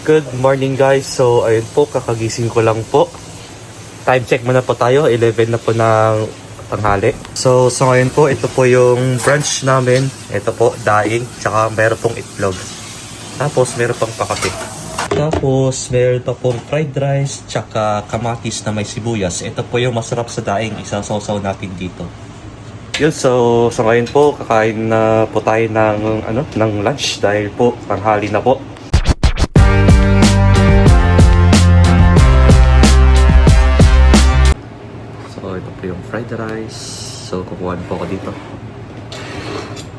Good morning guys. So ayun po, kakagising ko lang po. Time check muna po tayo, 11 na po ng tanghali. So ngayon po, ito po yung brunch namin. Ito po, daing, tsaka meron pong itlog. Tapos meron pong pakape. Tapos meron pa pong fried rice, tsaka kamatis na may sibuyas. Ito po yung masarap sa daing, isasawsaw natin dito. Yun, so ngayon po, kakain na po tayo ng lunch dahil po tanghali na po. So ito po yung fried rice. So kukuha po ako dito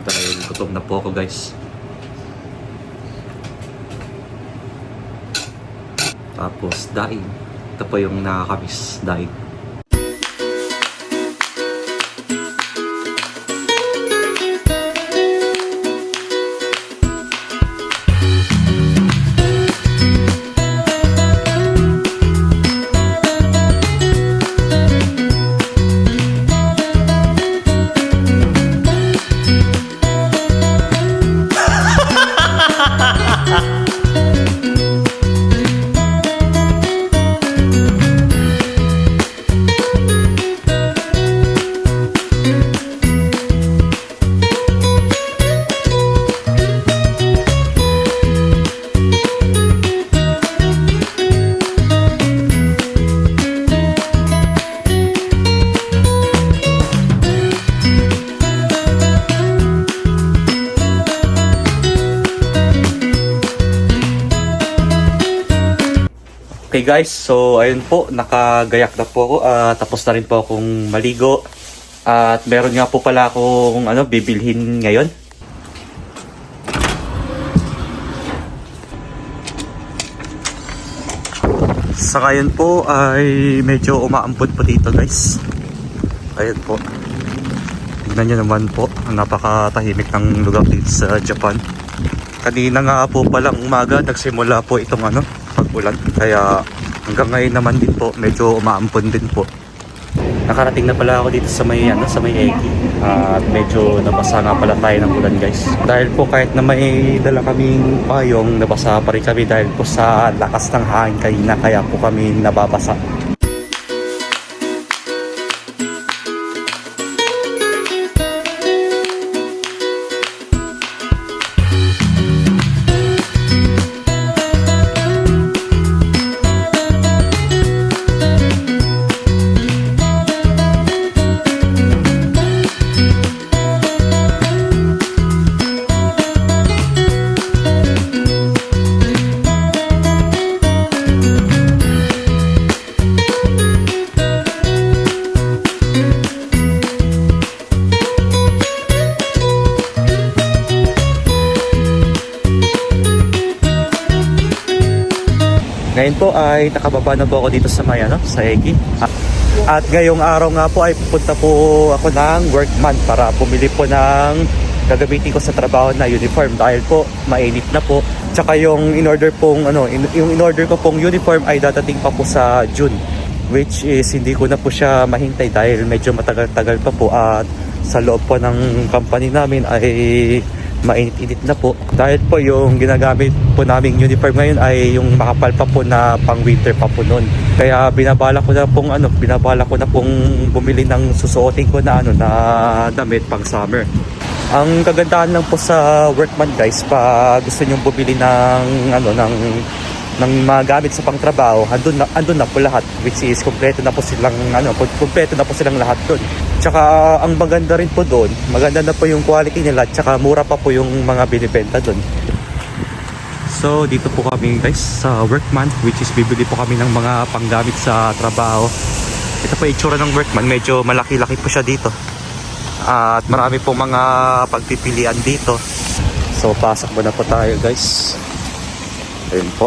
dahil gutom na po ako guys. Tapos daing. Ito po yung nakakamiss, daing. Okay guys, so ayun po, nakagayak na po ako, tapos na rin po akong maligo. At meron nga po pala akong bibilhin ngayon. Sa ngayon po ay medyo umaampon po dito guys. Ayun po. Tignan nyo naman po, napakatahimik ng lugar dito sa Japan. Kanina nga po palang umaga nagsimula po itong pag-ulan, kaya hanggang ngayon naman din po medyo umaampon din po. Nakarating na pala ako dito sa may Eki, at medyo nabasa nga pala tayo ng ulan guys. Dahil po kahit na may dala kaming payong, nabasa pa rin kami dahil po sa lakas ng hangin kanina, kaya po kami nababasa. Ngayon po ay nakababa na po ako dito sa sa Eki. At ngayong araw nga po ay pupunta po ako ng workman para bumili po ng gagamitin ko sa trabaho na uniform dahil po mainit na po. Tsaka yung in-order ko pong uniform ay dadating pa po sa June, which is hindi ko na po siya mahintay dahil medyo matagal-tagal pa po, at sa loob po ng company namin ay mainit-init na po. Dahil po yung ginagamit po naming uniform ngayon ay yung makapal pa po na pang winter pa po noon. Kaya binabala ko na pong bumili ng susuotin ko na damit pang summer. Ang kagandahan lang po sa workman guys, pag gusto niyo bumili ng mga gamit sa pangtrabaho, andun na po lahat, which is kompleto na po silang lahat doon. Tsaka ang maganda rin po doon, maganda na po yung quality nila, tsaka mura pa po yung mga binibenta doon. So dito po kami guys sa workman, which is bibili po kami ng mga panggamit sa trabaho. Ito po itsura ng workman, medyo malaki-laki po siya dito. At marami po mga pagpipilian dito. So pasok muna po tayo guys. Ayun po.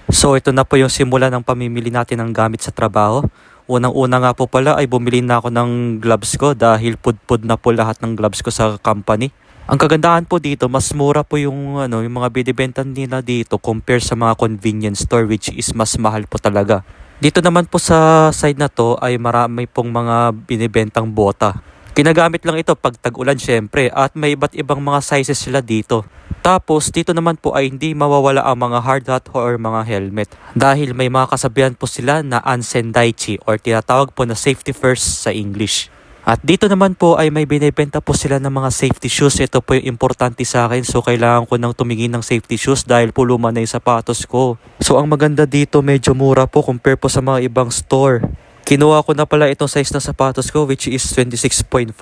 So ito na po yung simula ng pamimili natin ng gamit sa trabaho. Unang-una nga po pala ay bumili na ako ng gloves ko dahil pudpud na po lahat ng gloves ko sa company. Ang kagandahan po dito, mas mura po yung mga binibenta nila dito compare sa mga convenience store, which is mas mahal po talaga. Dito naman po sa side na to ay marami pong mga binibentang bota. Ginagamit lang ito pag tag-ulan syempre at may iba't ibang mga sizes sila dito. Tapos dito naman po ay hindi mawawala ang mga hard hat or mga helmet dahil may mga kasabihan po sila na ansendaichi or tinatawag po na safety first sa English. At dito naman po ay may binibenta po sila ng mga safety shoes. Ito po yung importante sa akin. So kailangan ko nang tumingin ng safety shoes dahil po luma na yung sapatos ko. So ang maganda dito medyo mura po compare po sa mga ibang store. Kinuha ko na pala itong size ng sapatos ko which is 26.5.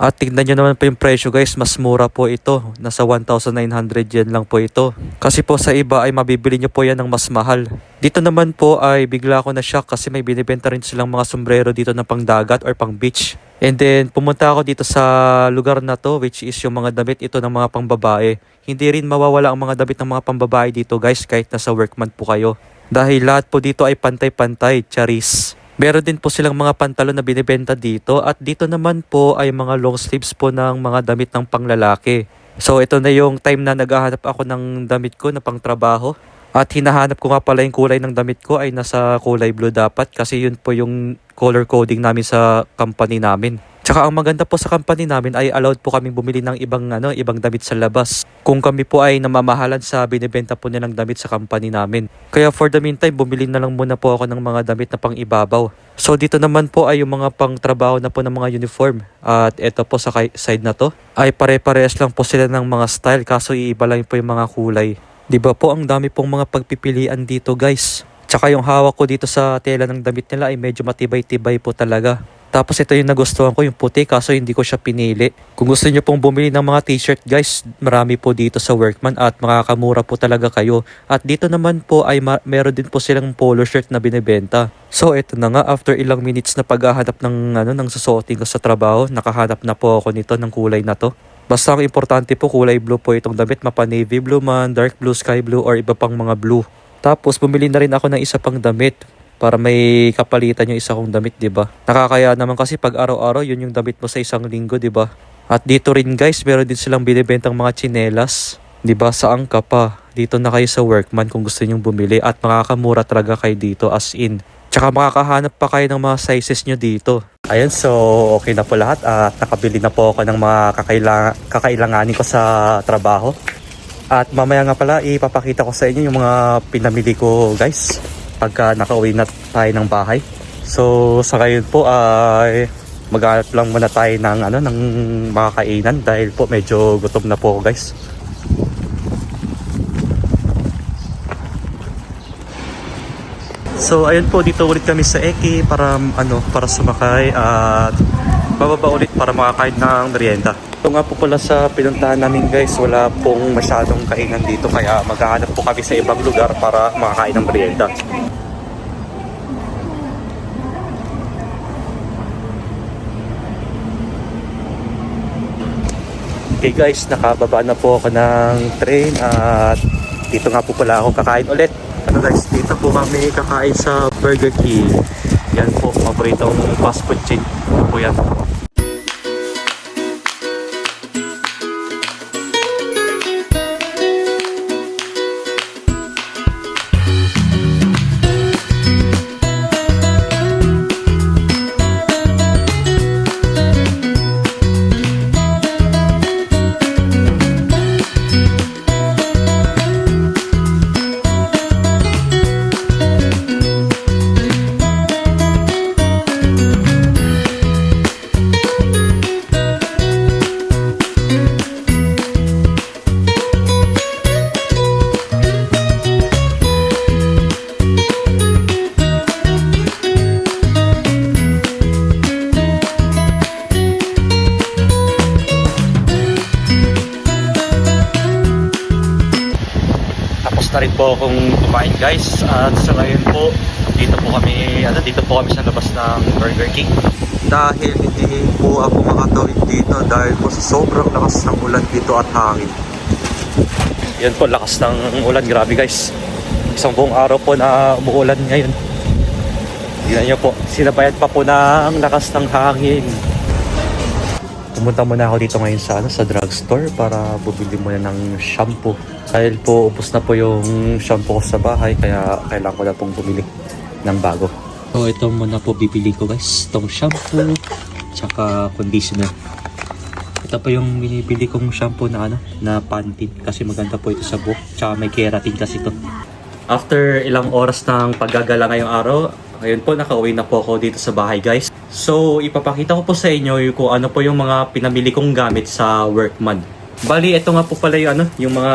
At tignan nyo naman po yung presyo guys, mas mura po ito. Nasa 1,900 yen lang po ito. Kasi po sa iba ay mabibili nyo po yan ng mas mahal. Dito naman po ay bigla ako na shock kasi may binibenta rin silang mga sombrero dito na pang dagat or pang beach. And then pumunta ako dito sa lugar na to which is yung mga damit ito ng mga pangbabae. Hindi rin mawawala ang mga damit ng mga pambabae dito guys kahit nasa workman po kayo. Dahil lahat po dito ay pantay-pantay, charis. Meron din po silang mga pantalon na binibenta dito at dito naman po ay mga long sleeves po ng mga damit ng panglalaki. So ito na yung time na naghahanap ako ng damit ko na pangtrabaho. At hinahanap ko nga pala yung kulay ng damit ko ay nasa kulay blue dapat kasi yun po yung color coding namin sa company namin. Tsaka ang maganda po sa company namin ay allowed po kaming bumili ng ibang damit sa labas. Kung kami po ay namamahalan sa binibenta po nilang damit sa company namin. Kaya for the meantime, bumili na lang muna po ako ng mga damit na pang ibabaw. So dito naman po ay yung mga pang trabaho na po ng mga uniform. At ito po sa side na to ay pare-parehas lang po sila ng mga style kaso iiba lang po yung mga kulay. Diba po ang dami pong mga pagpipilian dito guys. Tsaka yung hawak ko dito sa tela ng damit nila ay medyo matibay-tibay po talaga. Tapos ito yung nagustuhan ko, yung puti, kaso hindi ko siya pinili. Kung gusto niyo pong bumili ng mga t-shirt guys, marami po dito sa Workman at makakamura po talaga kayo. At dito naman po ay meron din po silang polo shirt na binibenta. So ito na nga, after ilang minutes na paghahanap ng susuotin ko sa trabaho, nakahanap na po ako nito ng kulay na to. Basta ang importante po kulay blue po itong damit, mapa navy blue man, dark blue, sky blue or iba pang mga blue. Tapos bumili na rin ako ng isa pang damit. Para may kapalitan yung isa kong damit, di ba? Nakakaya naman kasi pag araw-araw, yun yung damit mo sa isang linggo, di ba? At dito rin guys, meron din silang binibentang mga tsinelas. Di ba? Saan ka pa? Dito na kayo sa Workman kung gusto nyong bumili at makakamura talaga kayo dito as in. Tsaka makakahanap pa kayo ng mga sizes nyo dito. Ayan, so okay na po lahat at nakabili na po ako ng mga kakailanganin ko sa trabaho. At mamaya nga pala, ipapakita ko sa inyo yung mga pinamili ko guys. Pagka nakauwi na tayo ng bahay. So sa ngayon po ay maghanap lang muna tayo ng mga kainan dahil po medyo gutom na po guys. So ayun po, dito ulit kami sa Eki para sumakay at bababa ulit para makakain ng merienda. Ito nga po pala sa pinuntahan namin guys, wala pong masyadong kainan dito kaya maghahanap po kami sa ibang lugar para makakain ng merienda. Okay guys, nakababa na po ako ng train at dito nga po pala ako kakain ulit. Ano guys, dito po kami kakain sa Burger King. Yan po, paboritong fast food chain po yan. Na rin po akong kumain guys at sa ngayon po dito po kami sa labas ng Burger King dahil hindi po ako makatawid dito dahil po sa sobrang lakas ng ulan dito at hangin. Yan po, lakas ng ulan, grabe guys, isang buong araw po na umuulan ngayon. Tingnan nyo po, sinabayan pa po ng lakas ng hangin. Pumunta muna ako dito ngayon sa drugstore para bumili muna ng shampoo. Dahil po ubos na po yung shampoo ko sa bahay kaya kailangan ko na pong bumili ng bago. So ito muna po bibili ko guys, itong shampoo, tsaka conditioner. Ito po yung binibili kong shampoo na na Pantene kasi maganda po ito sa buhok. Tsaka may keratin kasi ito. After ilang oras ng paggagala ngayong araw, ngayon po nakauwi na po ako dito sa bahay guys. So ipapakita ko po sa inyo kung ano po yung mga pinamili kong gamit sa Workman. Bali, ito nga po pala yung mga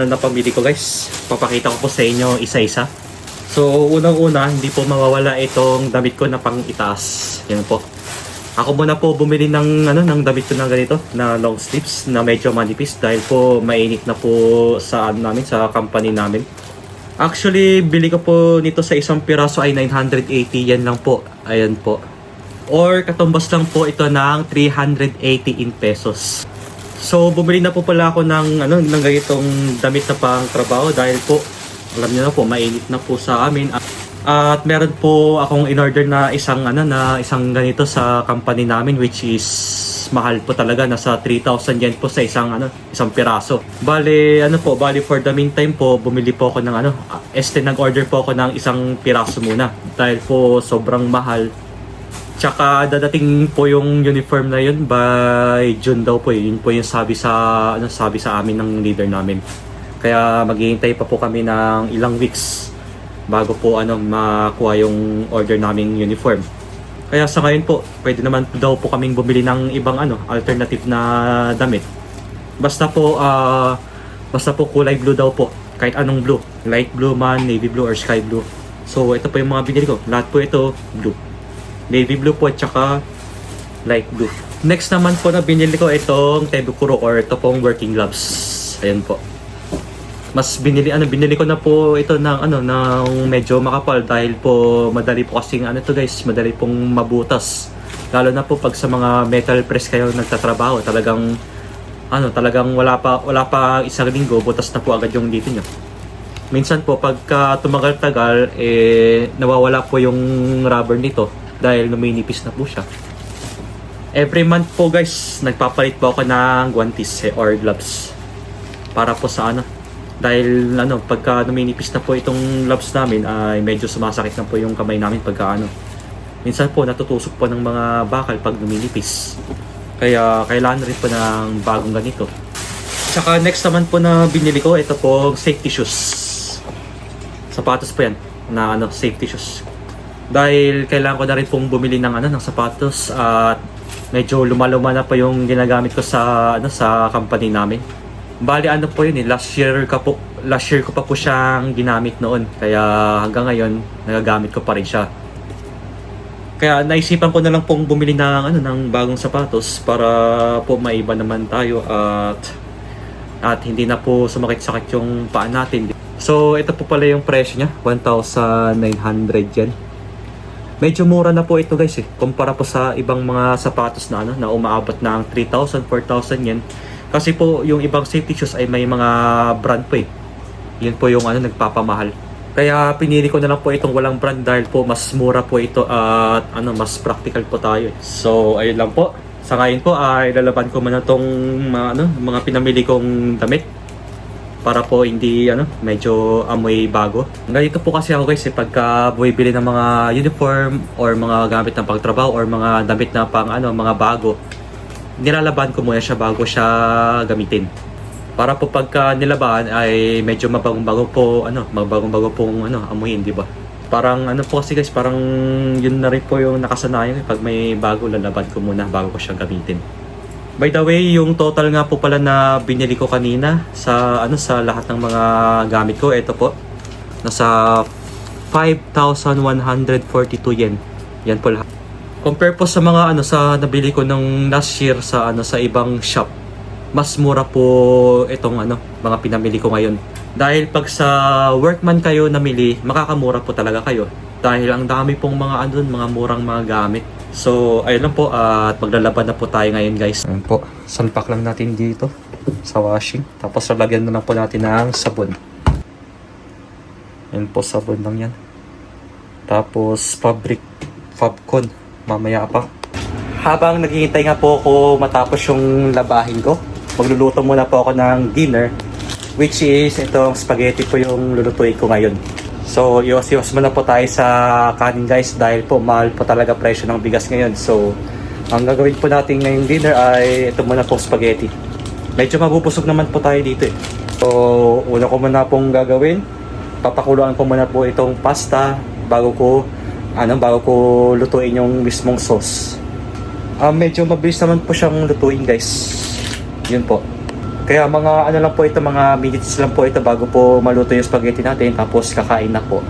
napamili ko guys. Papakita ko po sa inyo isa-isa. So, unang-una, hindi po mawawala itong damit ko na pang itaas. Yan po. Ako muna po bumili ng damit ko na ganito, na long sleeves, na medyo manipis dahil po mainit na po sa sa company namin. Actually, bili ko po nito sa isang piraso ay 980 yan lang po. Ayan po. Or katumbas lang po ito ng 380 in pesos. So, bumili na po pala ako ng ganitong damit na pang trabaho dahil po, alam niyo na po, mainit na po sa amin. At meron po akong in-order na isang ganito sa company namin which is mahal po talaga, nasa 3,000 yen po sa isang piraso. Bali for the meantime po, bumili po ako ng nag-order po ako ng isang piraso muna dahil po sobrang mahal. Tsaka dadating po yung uniform na yun by June daw po. Yun po yung sabi sa amin ng leader namin. Kaya maghihintay pa po kami ng ilang weeks bago po makuha yung order naming uniform. Kaya sa ngayon po, pwede naman daw po kaming bumili ng ibang alternative na damit. Basta po kulay blue daw po. Kahit anong blue. Light blue man, navy blue or sky blue. So ito po yung mga binili ko. Lahat po ito blue. Navy blue po at saka light blue. Next naman po na binili ko itong Tebukuro or ito pong working gloves. Ayan po. Mas binili ko na po ito ng medyo makapal dahil po madali po kasing guys, madali pong mabutas. Lalo na po pag sa mga metal press kayo nagtatrabaho, talagang wala pa isang linggo butas na po agad yung dito nyo. Minsan po pagka tumagal-tagal nawawala po yung rubber nito dahil luminipis na po siya. Every month po guys, nagpapalit po ako ng guantes or gloves. Para po sa dahil pagka luminipis na po itong gloves namin ay medyo sumasakit na po yung kamay namin pagka minsan po natutusok po ng mga bakal pag luminipis. Kaya kailangan rin po ng bagong ganito. Tsaka next naman po na binili ko, ito po safety shoes. Sapatos po yan na safety shoes. Dahil kailangan ko na rin pong bumili ng sapatos at medyo lumaluma na po yung ginagamit ko sa company namin. Bali po yun last year ko pa po siyang ginamit noon. Kaya hanggang ngayon nagagamit ko pa rin siya. Kaya naisipan ko na lang pong bumili ng bagong sapatos para po maiba naman tayo at hindi na po sumakit-sakit yung paa natin. So ito po pala yung presyo niya, 1,900 yen. Medyo mura na po ito guys kumpara po sa ibang mga sapatos na umaabot ng 3,000, 4,000 yen. Kasi po yung ibang safety shoes ay may mga brand po Yun po yung nagpapamahal. Kaya pinili ko na lang po itong walang brand dahil po mas mura po ito at mas practical po tayo. So ayun lang po. Sa ngayon po ay lalaban ko muna tong mga pinamili kong damit. Para po hindi medyo amoy bago. Ganito po kasi ako guys pagka bumibili ng mga uniform or mga gamit ng pagtrabaho or mga damit na pang mga bago, nilalaban ko muna siya bago siya gamitin. Para po pagka nilaban ay medyo mabagong-bago pong amuyin, di ba? Parang po kasi guys, parang yun na rin po yung nakasanayan pag may bago, lalaban ko muna bago ko siya gamitin. By the way, yung total nga po pala na binili ko kanina sa lahat ng mga gamit ko, ito po. Nasa 5,142 yen. Yan po lahat. Compare po sa mga sa nabili ko ng last year sa ibang shop. Mas mura po itong mga pinamili ko ngayon. Dahil pag sa Workman kayo namili, makakamura po talaga kayo. Dahil ang dami pong mga mga murang mga gamit. So, ayun lang po at maglalaban na po tayo ngayon guys. Ayun po, salpak lang natin dito sa washing. Tapos lalagyan na lang po natin ng sabon. Ayun po, sabon lang yan. Tapos Fabcon, mamaya pa. Habang naghihintay nga po ako matapos yung labahin ko, magluluto muna po ako ng dinner. Which is itong spaghetti po yung lulutuin ko ngayon. So, iwas-iwas muna po tayo sa kanin guys dahil po mahal po talaga presyo ng bigas ngayon. So, Ang gagawin po natin ngayong dinner ay ito muna po, spaghetti. Medyo mabubusog naman po tayo dito eh. So, una ko muna pong gagawin, papakuluan ko muna po itong pasta bago ko lutuin yung mismong sauce. Medyo mabilis naman po siyang lutuin, guys. Yun po. Kaya mga ano lang po ito, mga minutes lang po ito bago po maluto yung spaghetti natin, tapos kakain na po.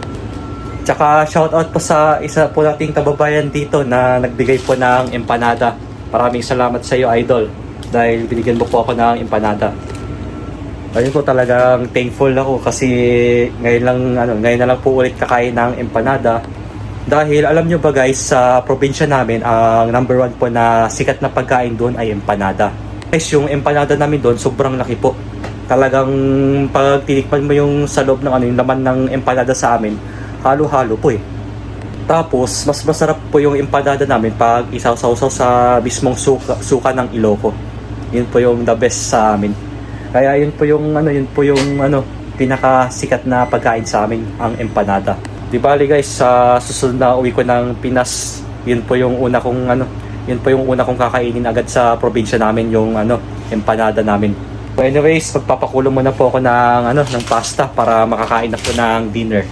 Tsaka shoutout po sa isa po nating kababayan dito na nagbigay po ng empanada. Maraming salamat sa iyo, idol, dahil binigyan mo po ako ng empanada. Ayun po, talagang thankful ako kasi ngayon na lang po ulit kakain ng empanada. Dahil alam nyo ba guys, sa probinsya namin, ang number 1 po na sikat na pagkain doon ay empanada. Guys, yung empanada namin doon, sobrang laki po. Talagang pag tinikman mo yung sa loob ng yung laman ng empanada sa amin, halo-halo po eh. Tapos, mas masarap po yung empanada namin pag isaw-saw sa mismong suka ng Ilocos. Yun po yung the best sa amin. Kaya yun po yung pinakasikat na pagkain sa amin, ang empanada. Di bali guys, sa susunod na uwi ko ng Pinas, yun po yung una kong kakainin agad sa probinsya namin, yung empanada namin. So anyways, magpapakulo muna po ako ng pasta para makakain na po ng dinner.